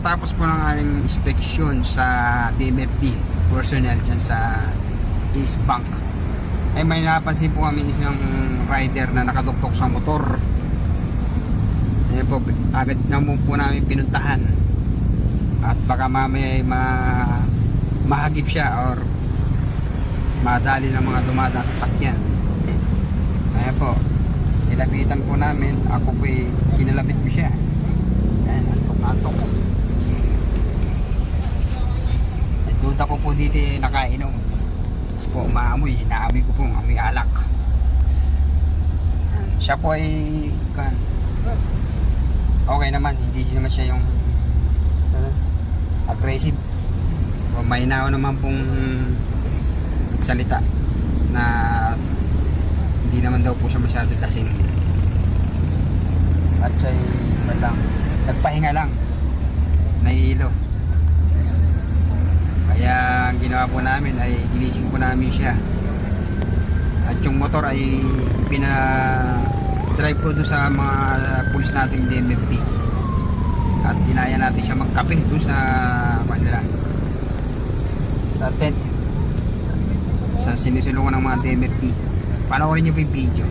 pagkatapos po ng aming inspeksyon sa DMFB personnel dyan sa East Bank, ay may napansin po kami isang rider na nakaduktok sa motor. Ayan po, agad na po namin pinuntahan at baka mamaya mahagip siya or madali ng mga dumadang sasakyan. Ayan po, nilapitan po namin. Ako po kinalapit ko siya. Ayan, antok. Duda ko po dito nakainom. Kasi po umaamoy, naamoy ko po amoy alak. Siya po ay okay naman, hindi naman siya yung aggressive. May nao naman pong salita na hindi naman daw po siya masyado lasing. At siya'y nagpahinga lang, nahihilo. Kaya ang ginawa po namin ay ginising po namin siya. At yung motor ay pina-drive po doon sa mga pulis nating DMFB. At hinaya natin siya magkape doon sa kanila, sa tent, sa sinisulungan ng mga DMFB. Panoorin niyo po yung video.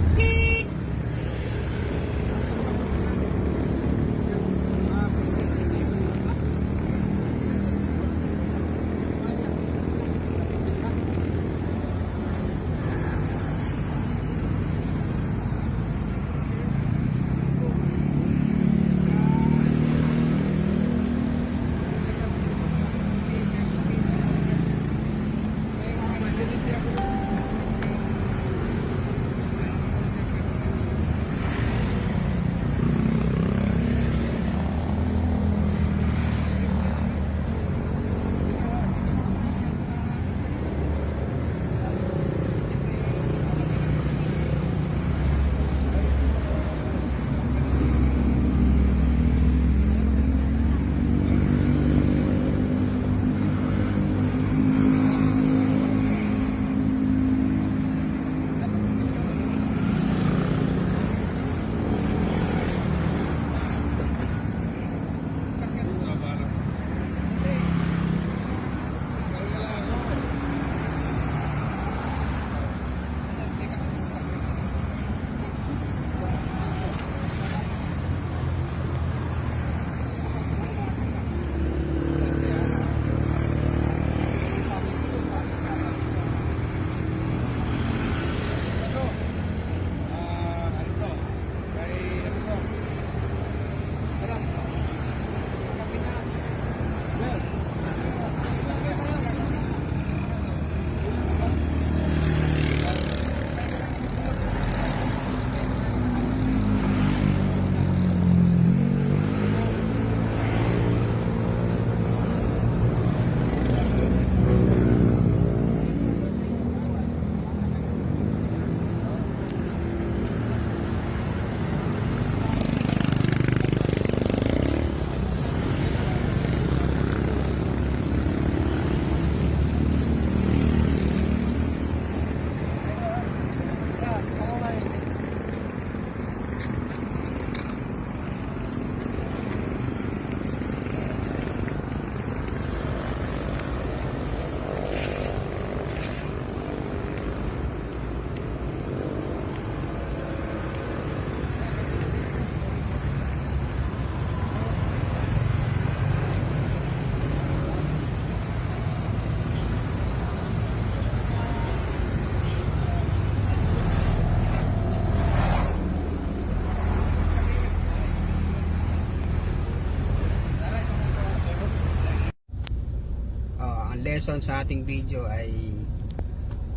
Ang lesson sa ating video ay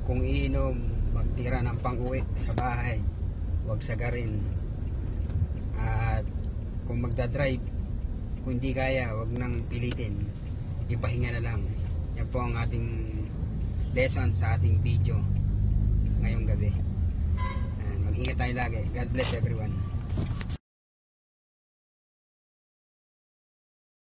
kung iinom, magtira ng pang-uwi sa bahay, huwag sagarin. At kung magdadrive, kung hindi kaya, huwag nang pilitin, ipahinga na lang. Yan po ang ating lesson sa ating video ngayong gabi. Mag-ingat tayo lagi. God bless everyone.